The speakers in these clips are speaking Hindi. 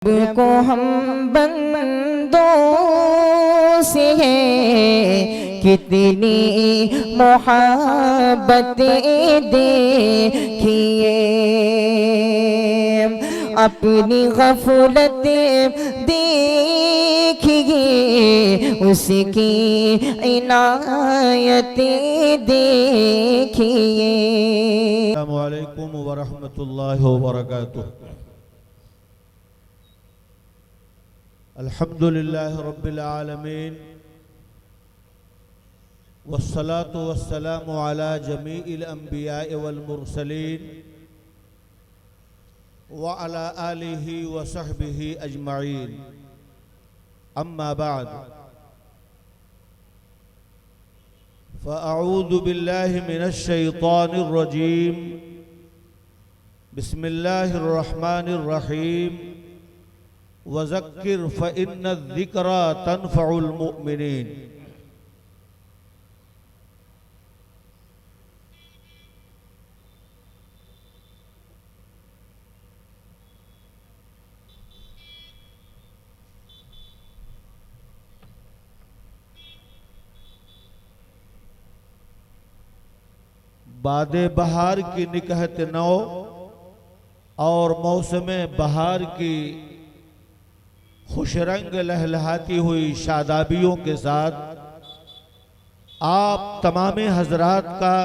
को हम बंदों से है कितनी मोहब्बतें देखिए, अपनी गफलत देखिए, उसकी इनायतें देखिए। अस्सलामु अलैकुम व रहमतुल्लाहि व बरकातुहू। अल्हम्दुलिल्लाहि रब्बिल आलमीन वस्सलातु वस्सलामु अला जमीइल अंबिया'i वल मुरसलीन व अला आलिहि व सहबिहि अजमईन। अम्मा बाद, फ़अऊज़ु बिल्लाहि मिनश शैतानिर रजीम। बिस्मिल्लाहिर रहमानिर रहीम। वज़क्किर फ़इन्नज़्ज़िक्रा तनफ़उल मुअमिनीन। बादे बहार की निकहत नौ और मौसमे बहार की खुशरंग लहलहाती हुई शादाबियों के साथ आप तमाम हजरात का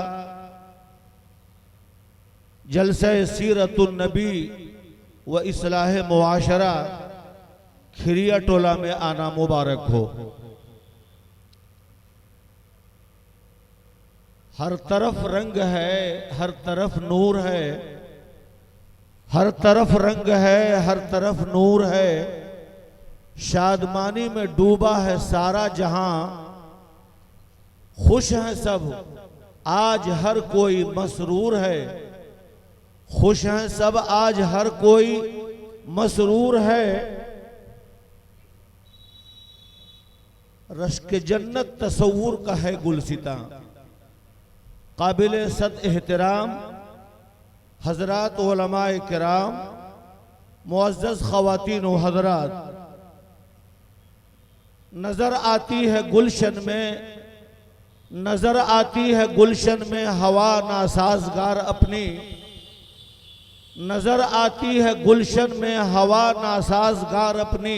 जलसे सीरतुन नबी व इस्लाह मुआशरा खिरिया टोला में आना मुबारक हो। हर तरफ रंग है, हर तरफ नूर है, हर तरफ रंग है, हर तरफ नूर है। शादमानी में डूबा है सारा जहां, खुश हैं सब आज हर कोई मसरूर है। खुश हैं सब आज हर कोई मसरूर है। रश्क जन्नत तसव्वुर का है गुलसिता, काबिल सद एहतराम हजरात उलमाए किराम, मुअज़्ज़ज़ ख़वातीन व हजरात। नजर आती है गुलशन में, नजर आती है गुलशन में हवा नासाजगार अपनी। नजर आती है गुलशन में हवा नासाजगार अपनी।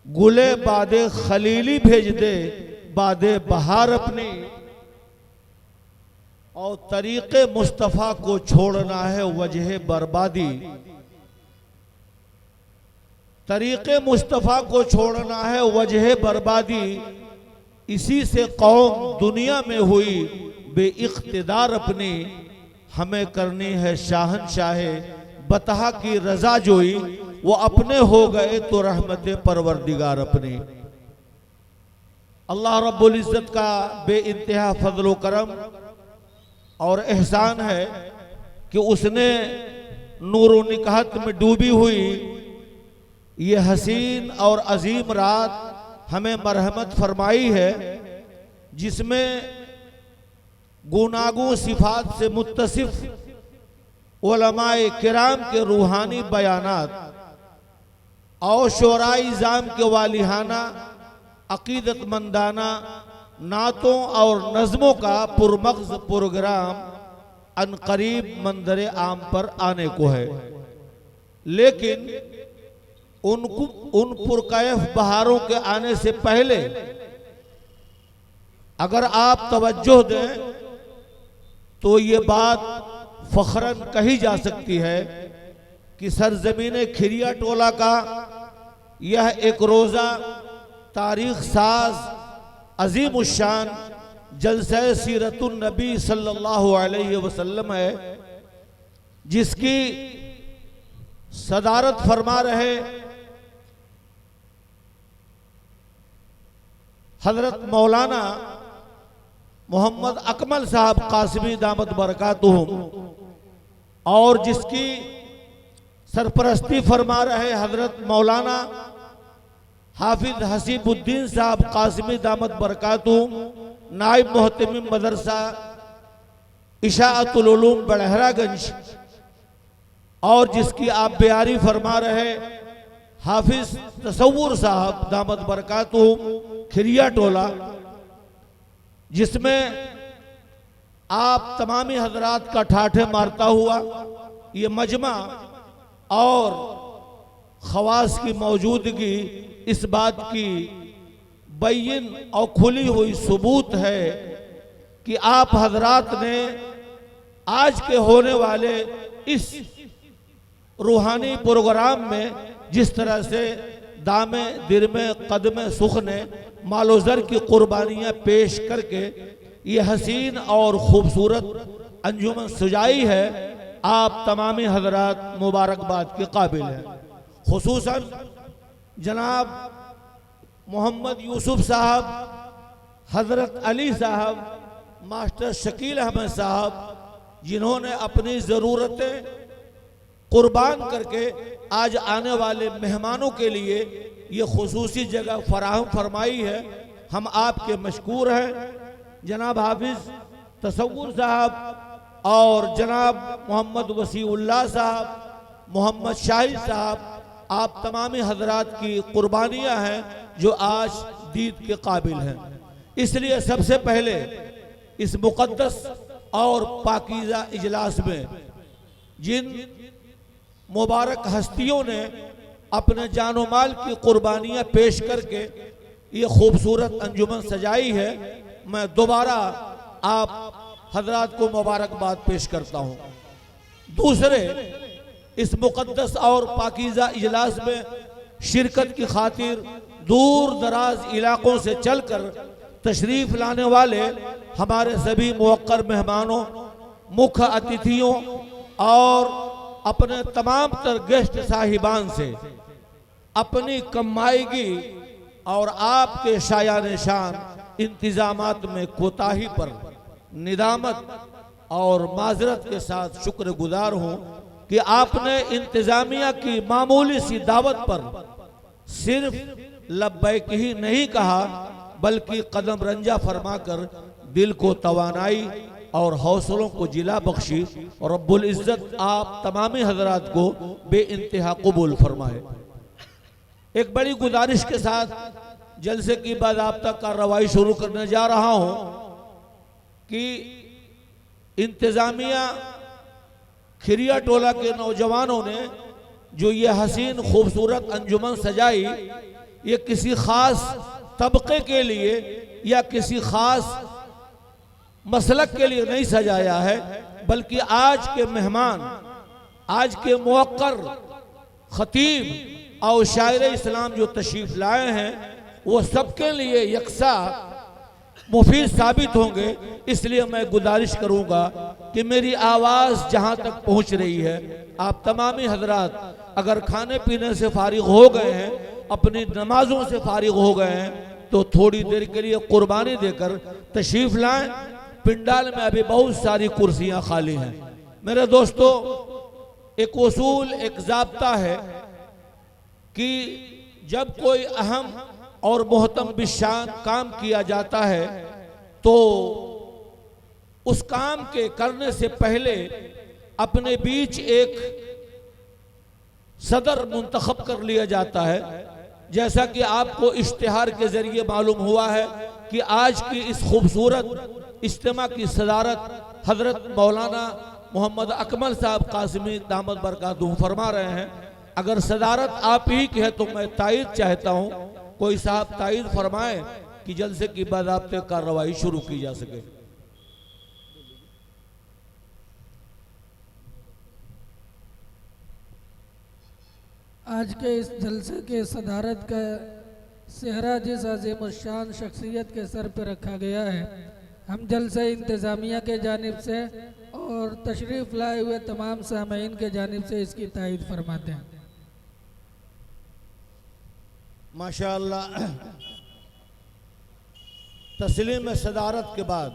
गुले बादे खलीली भेज दे बादे बहार अपनी। और तरीक़े मुस्तफ़ा को छोड़ना है वजह बर्बादी। तरीक़े मुस्तफ़ा को छोड़ना है वजह बर्बादी। इसी से कौम दुनिया में हुई बेइख्तिदार अपनी। हमें करनी है शाहनशाहे बतहा की रजा जोई, वो अपने हो गए तो रहमत परवरदिगार अपनी। अल्लाह रब्बुल इज़्ज़त का बेइंतहा फज़्ल व करम और एहसान है कि उसने नूर व निकहत में डूबी हुई ये हसीन और अजीम रात हमें मरहमत फरमाई है, जिसमें गुनागू सिफात से मुत्तसिफ उलमाए किराम के रूहानी बयानात और शोराई जाम के वालिहाना अकीदतमंदाना नातों और नज़मों का पुरमग़्ज़ प्रोग्राम अनकरीब मंदर आम पर आने को है। लेकिन उन पुरकैफ बहारों के आने से पहले अगर आप तवज्जो दें तो ये बात फख्रन कही जा सकती है कि सरजमीन खिरिया टोला का यह एक रोज़ा तारीख साज अजीम उशान जलसे सीरतुन नबी सल्लल्लाहु अलैहि वसल्लम है, जिसकी सदारत फरमा रहे हजरत मौलाना मोहम्मद अकमल साहब कासिमी दामत बरकातुहुम, और जिसकी सरपरस्ती फरमा रहे हजरत मौलाना हाफिज हसीबुद्दीन साहब कासिमी दामत बरकातुहुम, नाइब मोहतमिम मदरसा इशाअतुल उलूम बड़हरागंज, और जिसकी आप बयारी फरमा रहे हाफिज तसव्वुर साहब दामद बरकातुहुम खिरिया टोला, जिसमें आप तमामी हजरात का ठाठे मारता हुआ ये मजमा और खवास की मौजूदगी इस बात की बैन और खुली हुई सबूत है कि आप हजरात ने आज के होने वाले इस रूहानी प्रोग्राम में जिस तरह से दामे दिरमे कदमे सुखने मालोज़र की कुर्बानियाँ पेश करके ये हसीन और ख़ूबसूरत अंजुमन सजाई है, आप तमामी हजरात मुबारकबाद के काबिल हैं। खुसूसन जनाब मोहम्मद यूसुफ साहब, हज़रत अली साहब, मास्टर शकील अहमद साहब, जिन्होंने अपनी ज़रूरतें कुर्बान करके आज आने वाले मेहमानों के लिए ये खुसूसी जगह फराहम फरमाई है, हम आपके मशकूर हैं। जनाब हाफिज तसव्वुर साहब और जनाब मोहम्मद वसीउल्लाह साहब, मोहम्मद शाहिद साहब, आप तमामी हजरात की कुर्बानियाँ हैं जो आज दीद के काबिल हैं। इसलिए सबसे पहले इस मुक़द्दस और पाकीज़ा इजलास में जिन मुबारक हस्तियों ने अपने जानो माल की कुर्बानियाँ पेश करके ये खूबसूरत अंजुमन सजाई है, मैं दोबारा आप हजरात को मुबारकबाद पेश करता हूँ। दूसरे, इस मुक़द्दस और पाकीज़ा इजलास में शिरकत की खातिर दूर दराज इलाकों से चलकर तशरीफ़ लाने वाले हमारे सभी मुवक्कर मेहमानों, मुख्य अतिथियों और अपने तमाम तर गेस्ट साहिबान से अपनी कमाईगी और आपके शायान शान इंतजामात में कोताही पर निदामत और माजरत के साथ शुक्रगुजार हूँ कि आपने इंतजामिया की मामूली सी दावत पर सिर्फ लब्बैक ही नहीं कहा, बल्कि कदम रंजा फरमाकर दिल को तवानाई और हौसलों को जिला बख्शी और रब्बुल इज़्ज़त आप तमामी हजरात को बेइंतहा कबूल फरमाए। एक बड़ी गुजारिश के साथ जलसे की बाज़ाब्ता कार्रवाई शुरू करने जा रहा हूँ कि इंतज़ामिया खिरिया टोला के नौजवानों ने जो ये हसीन खूबसूरत अंजुमन सजाई, ये किसी ख़ास तबके के लिए या किसी ख़ास मसलक के लिए नहीं सजाया है, बल्कि आज के मेहमान, आज के मुवक्कर खतीब और शायर इस्लाम जो तशरीफ़ लाए हैं वो सबके लिए यकसा मुफीद साबित होंगे। इसलिए मैं गुजारिश करूंगा कि मेरी आवाज़ जहां तक पहुंच रही है, आप तमामी हजरात अगर खाने पीने से फारिग हो गए हैं, अपनी नमाजों से फारिग हो गए हैं, तो थोड़ी देर के लिए कुर्बानी देकर तशरीफ़ लाएं। पिंडाल में अभी बहुत सारी कुर्सियां खाली हैं। मेरे दोस्तों, एक उसूल, एक ज़ाब्ता है कि जब कोई अहम और मोहतम बिशान काम किया जाता है तो उस काम के करने से पहले अपने बीच एक सदर मुंतखब कर लिया जाता है। जैसा कि आपको इश्तिहार के जरिए मालूम हुआ है कि आज की इस खूबसूरत इज्तिमा की सदारत हजरत मौलाना मोहम्मद अकमल साहब कासिमी दामद बरकातुहू फरमा रहे हैं। अगर सदारत आप ही की है तो मैं तायद चाहता हूँ, कोई साहब तायद फरमाए कि जलसे की बाज़ाब्ते कार्रवाई शुरू की जा सके। आज के इस जलसे के सदारत का सेहरा जिस अजीम शान शख्सियत के सर पर रखा गया है, हम जलसे इंतज़ामिया के जानिब से और तशरीफ़ लाए हुए तमाम सामीन के जानिब से इसकी तायद फरमाते हैं। माशाअल्लाह, तस्लीम सदारत के बाद